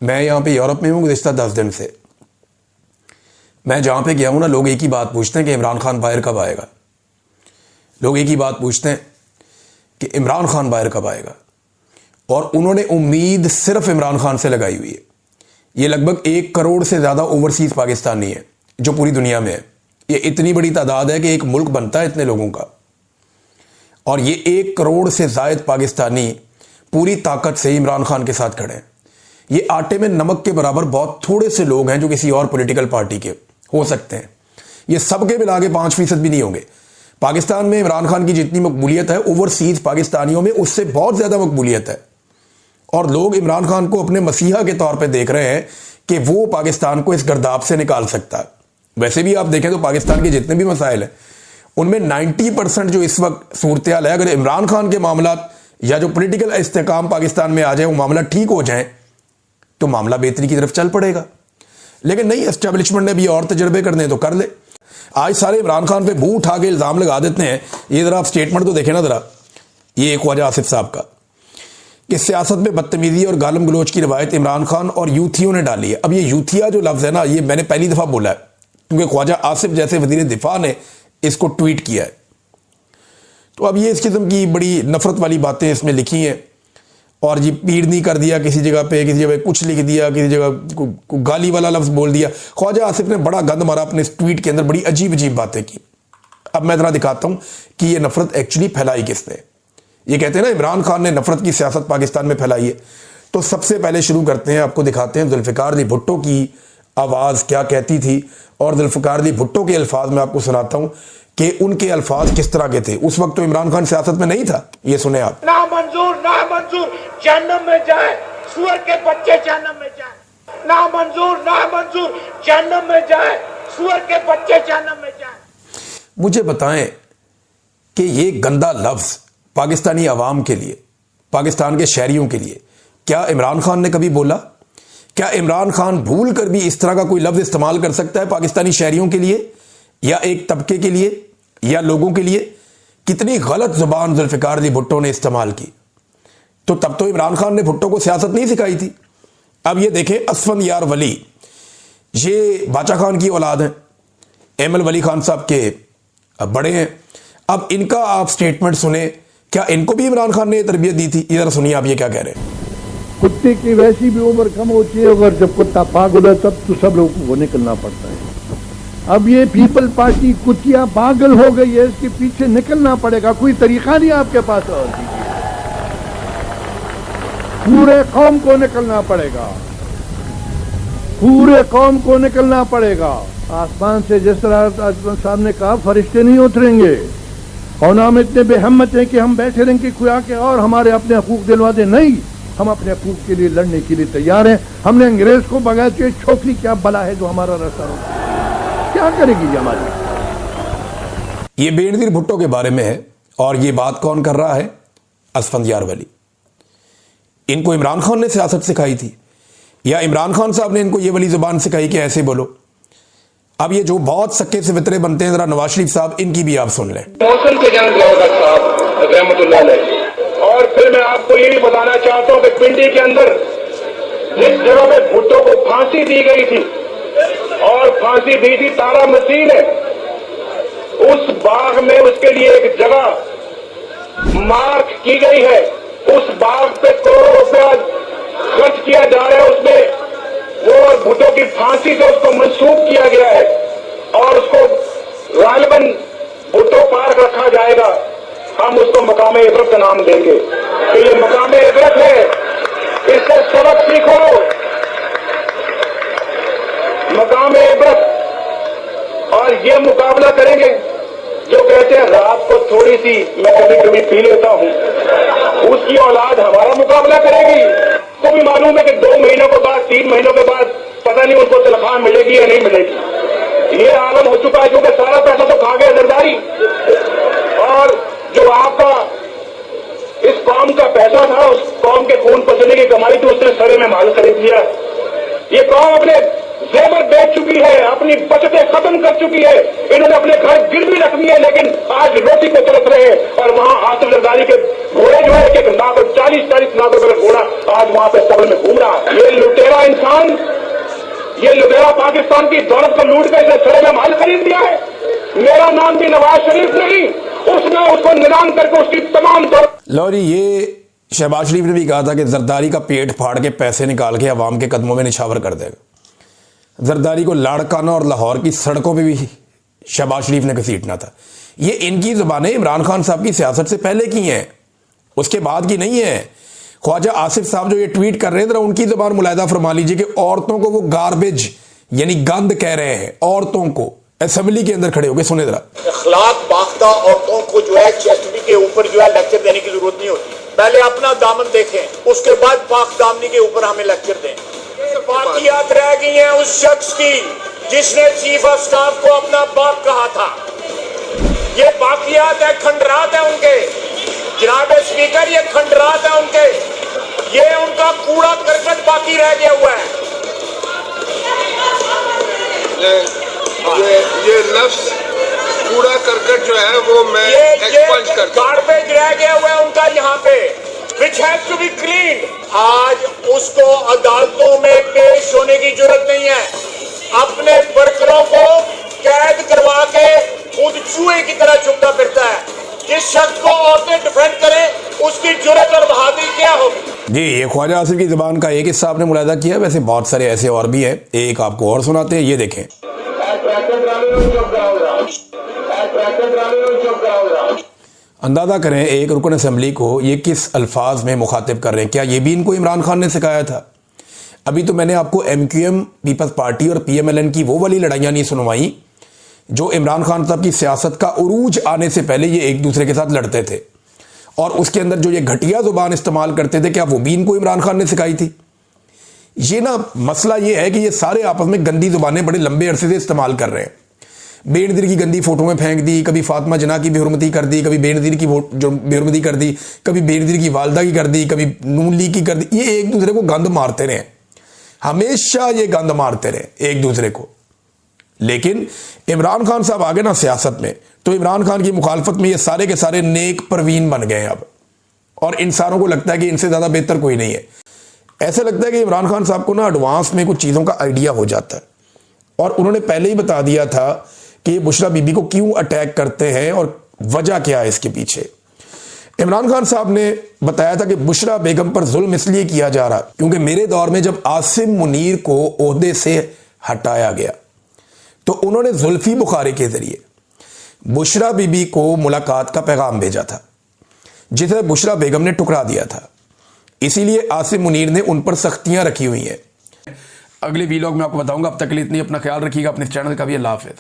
मैं यहाँ पे यूरोप में हूँ गुज़िश्ता 10 दिन से। मैं जहाँ पे गया हूँ ना, लोग एक ही बात पूछते हैं कि इमरान खान बाहर कब आएगा। लोग एक ही बात पूछते हैं कि इमरान खान बाहर कब आएगा, और उन्होंने उम्मीद सिर्फ इमरान खान से लगाई हुई है। ये लगभग 1 करोड़ से ज़्यादा ओवरसीज़ पाकिस्तानी है जो पूरी दुनिया में है। ये इतनी बड़ी तादाद है कि एक मुल्क बनता है इतने लोगों का, और ये 1 करोड़ से ज़ायद पाकिस्तानी पूरी ताकत से इमरान खान के साथ खड़े हैं। ये आटे में नमक के बराबर बहुत थोड़े से लोग हैं जो किसी और पॉलिटिकल पार्टी के हो सकते हैं। ये सबके मिला के 5% भी नहीं होंगे। पाकिस्तान में इमरान खान की जितनी मकबूलियत है, ओवरसीज पाकिस्तानियों में उससे बहुत ज़्यादा मकबूलियत है, और लोग इमरान खान को अपने मसीहा के तौर पे देख रहे हैं कि वो पाकिस्तान को इस गर्दाब से निकाल सकता है। वैसे भी आप देखें तो पाकिस्तान के जितने भी मसाइल हैं उनमें 90% जो इस वक्त सूरत हाल है, अगर इमरान खान के मामला या जो पॉलिटिकल इस्तेकाम पाकिस्तान में आ जाए, वो मामला ठीक हो जाए तो मामला बेहतरी की तरफ चल पड़ेगा। लेकिन नहीं, एस्टेब्लिशमेंट ने भी और तजर्बे करने तो कर ले। आज सारे इमरान खान पे भू उठा के इल्ज़ाम लगा देते हैं। ये ज़रा आप स्टेटमेंट तो देखें ना ज़रा, ये ख्वाजा आसिफ साहब का, कि सियासत में बदतमीजी और गालम गलोच की रवायत इमरान खान और यूथियों ने डाली है। अब ये यूथिया जो लफ्ज़ है ना, ये मैंने पहली दफ़ा बोला है क्योंकि ख्वाजा आसिफ जैसे वज़ीर दिफा ने इसको ट्वीट किया है। तो अब ये इस किस्म की बड़ी नफरत वाली बातें इसमें लिखी हैं, और जी पीड़नी कर दिया किसी जगह पे, किसी जगह कुछ लिख दिया, किसी जगह गाली वाला लफ्ज़ बोल दिया। ख्वाजा आसिफ ने बड़ा गंद मारा अपने इस ट्वीट के अंदर, बड़ी अजीब अजीब बातें की। अब मैं ज़रा दिखाता हूँ कि ये नफरत एक्चुअली फैलाई किसने। ये कहते हैं ना इमरान खान ने नफरत की सियासत पाकिस्तान में फैलाई है। तो सबसे पहले शुरू करते हैं, आपको दिखाते हैं जुल्फ़िकार अली भुट्टो की आवाज़ क्या कहती थी, और जुल्फ़िकार अली भुट्टो के अल्फाज में आपको सुनाता हूँ कि उनके अल्फाज किस तरह के थे। उस वक्त तो इमरान खान सियासत में नहीं था। ये सुने आप। ना मंजूर जहन्नम में जाए, सुअर के बच्चे जहन्नम में जाए। ना मंजूर जहन्नम में जाए, सुअर के बच्चे जहन्नम में जाए। मुझे बताएं कि ये गंदा लफ्ज पाकिस्तानी अवाम के लिए, पाकिस्तान के शहरियों के लिए, क्या इमरान खान ने कभी बोला? क्या इमरान खान भूल कर भी इस तरह का कोई लफ्ज इस्तेमाल कर सकता है पाकिस्तानी शहरियों के लिए, या एक तबके के लिए, या लोगों के लिए? कितनी गलत जुबान जुल्फ़िकार अली भुट्टो ने इस्तेमाल की। तो तब तो इमरान खान ने भुट्टो को सियासत नहीं सिखाई थी। अब ये देखें, असफंदयार वली, ये बाचा खान की औलाद हैं, एमएल वली खान साहब के बड़े हैं। अब इनका आप स्टेटमेंट सुने, क्या इनको भी इमरान खान ने तरबियत दी थी? इधर सुनिए आप ये क्या कह रहे हैं। कुत्ते की वैसी भी उम्र कम होती है, अगर जब कुत्ता पागल है तब तो सब लोगों को निकलना पड़ता है। अब ये पीपल पार्टी कुतिया पागल हो गई है, इसके पीछे निकलना पड़ेगा। कोई तरीका नहीं आपके पास, और पूरे कौम को निकलना पड़ेगा, पूरे कौम को निकलना पड़ेगा। आसमान से जिस तरह साहब ने कहा, फरिश्ते नहीं उतरेंगे, और ना हम इतने बेहम्मत हैं कि हम बैठे रहेंगे खुआ के और हमारे अपने हकूक दिलवा दे। नहीं, हम अपने हकूक के लिए लड़ने के लिए तैयार हैं। हमने अंग्रेज को बगैर के छोकरी क्या बला है जो हमारा रास्ता रोके, क्या करेगी ये हमारी। ये बेनज़ीर भुट्टो के बारे में है, और ये बात कौन कर रहा है? असफंदयार वली। इनको इमरान खान ने सियासत सिखाई थी, या इमरान खान साहब ने इनको ये वाली जुबान सिखाई कि ऐसे बोलो? अब ये जो बहुत सक्के से वितरे बनते हैं, जरा नवाज शरीफ साहब, इनकी भी आप सुन लें। मौसम के जंग साहब रहमतुल्लाह अलैह। और फिर मैं आपको ये भी बताना चाहता हूँ कि पिंडी के अंदर जिस जगह पे भुट्टो को फांसी दी गई थी, और फांसी दी थी तारा मसीह ने, उस बाग में उसके लिए एक जगह मार्क की गई है। उस बाग पे करोड़ों रुपया खर्च किया जा रहा है, उसमें वो भुट्टो की फांसी से उसको मंसूब किया गया है, और उसको गालिबन भुट्टो पार्क रखा जाएगा। हम उसको मकाम इबरत का नाम देंगे। तो ये मकाम इबरत है, इससे सबक सीखो। मकाम इबरत। और ये मुकाबला करेंगे जो कहते हैं रात को थोड़ी सी मैं कभी कभी पी लेता हूं, उसकी औलाद हमारा मुकाबला करेगी। तो भी मालूम है कि 2 महीनों के बाद, 3 महीनों के बाद पता नहीं उनको तनख्वाह मिलेगी या नहीं मिलेगी। ये आलम हो चुका है, क्योंकि सारा पैसा तो खा गया जरदारी, और जो आपका इस कौम का पैसा था, उस कौम के खून पसीने की कमाई थी, उसने सरे में माल खरीद लिया। ये कौम अपने जेवर बेच चुकी है, अपनी बचतें खत्म कर चुकी है, इन्होंने अपने घर गिरवी रख दिए, लेकिन आज रोटी को तरस रहे हैं। और वहां आसिफ जरदारी के घोड़े जो है एक लाख 40-40 लाख रुपए का घोड़ा आज वहां पे कब्र में घूम रहा है। ये लुटेरा इंसान, ये लुटेरा पाकिस्तान की दौलत को लूट कर इसे सड़े में माल खरीद दिया है। मेरा नाम भी नवाज शरीफ नहीं, उसने उसको नीलाम करके उसकी तमाम दौलत। लो जी, ये शहबाज शरीफ ने भी कहा था कि जरदारी का पेट फाड़ के पैसे निकाल के अवाम के कदमों में निछावर कर देगा। जरदारी को लाड़काना और लाहौर की सड़कों पे भी शहबाज शरीफ ने घसीटना था। ये इनकी जुबानें इमरान खान साहब की सियासत से पहले की हैं, उसके बाद की नहीं है। ख्वाजा आसिफ साहब जो ये ट्वीट कर रहे हैं, जरा उनकी जुबान मुलाहिदा फरमा लीजिए कि औरतों को वो गार्बेज यानी गंद कह रहे हैं, औरतों को असेंबली के अंदर खड़े होकर। सुने जरा। अखलाक बाख्ता औरतों को जो है चेस्टडी के ऊपर जो है लेक्चर देने की जरूरत नहीं होती। पहले अपना दामन देखें, उसके बाद पाक दामनी के ऊपर हमें लेक्चर दें। बाकियात रह गई हैं उस शख्स की जिसने चीफ ऑफ स्टाफ को अपना बाप कहा था। ये बाकियात है, खंडरात है उनके। जनाब स्पीकर, ये खंडरात है उनके, ये उनका कूड़ा करकट बाकी रह गया हुआ है। ये लफ्ज कूड़ा करकट जो है वो मैं एक्सपंज करता हूं। गार्बेज रह गया हुआ है उनका यहाँ पे, which has to be cleaned। आज उसको अदालतों में पेश होने की जरूरत नहीं है। अपने वर्करों को कैद करवा के खुद चूहे की तरह चुपता फिरता है। जिस शख्स को औरतें डिफेंड करें उसकी जुर्रत और बहादुरी क्या होगी। जी, ये ख्वाजा आसिफ की जुबान का एक हिस्सा आपने मुलाहिदा किया, वैसे बहुत सारे ऐसे और भी हैं। एक आपको और सुनाते हैं, ये देखें। अंदाजा करें एक रुकन असेंबली को ये किस अल्फाज में मुखातिब कर रहे हैं। क्या ये भी इनको इमरान खान ने सिखाया था? अभी तो मैंने आपको MQM पीपल्स पार्टी और PMLN की वो वाली लड़ाइयाँ नहीं सुनवाई जो इमरान खान साहब की सियासत का उरूज आने से पहले ये एक दूसरे के साथ लड़ते थे, और उसके अंदर जो ये घटिया जुबान इस्तेमाल करते थे, क्या वो भी इनको इमरान खान ने सिखाई थी? ये ना मसला ये है कि ये सारे आपस में गंदी जुबानें बड़े लंबे अरसे से इस्तेमाल कर रहे हैं। बेनज़ीर की गंदी फोटो में फेंक दी, कभी फातिमा जना की बेहुरमती कर दी, कभी बेनज़ीर की जो बेहुरमती कर दी, कभी बेनज़ीर की वालदा की कर दी, कभी नून लीग की कर दी। ये एक दूसरे को गंद मारते रहे, हमेशा ये गंद मारते रहे एक दूसरे को। लेकिन इमरान खान साहब आगे ना सियासत में, तो इमरान खान की मुखालफत में ये सारे के सारे नेक परवीन बन गए अब, और इंसानों को लगता है कि इनसे ज़्यादा बेहतर कोई नहीं है। ऐसा लगता है कि इमरान खान साहब को ना एडवांस में कुछ चीज़ों का आइडिया हो जाता है, और उन्होंने पहले ही बता दिया था कि ये बुशरा बीबी को क्यों अटैक करते हैं और वजह क्या है इसके पीछे। इमरान खान साहब ने बताया था कि बुशरा बेगम पर जुल्म इसलिए किया जा रहा क्योंकि मेरे दौर में जब आसिम मुनीर को ओहदे से हटाया गया तो उन्होंने जुल्फी बुखारी के जरिए बुशरा बीबी को मुलाकात का पैगाम भेजा था, जिसे बुशरा बेगम ने टुकरा दिया था। इसीलिए आसिम मुनीर ने उन पर सख्तियां रखी हुई हैं। अगले वीलॉग में आपको बताऊंगा। अब तक के लिए इतनी, अपना ख्याल रखिएगा, अपने चैनल का भी। अल्लाह हाफ़िज़।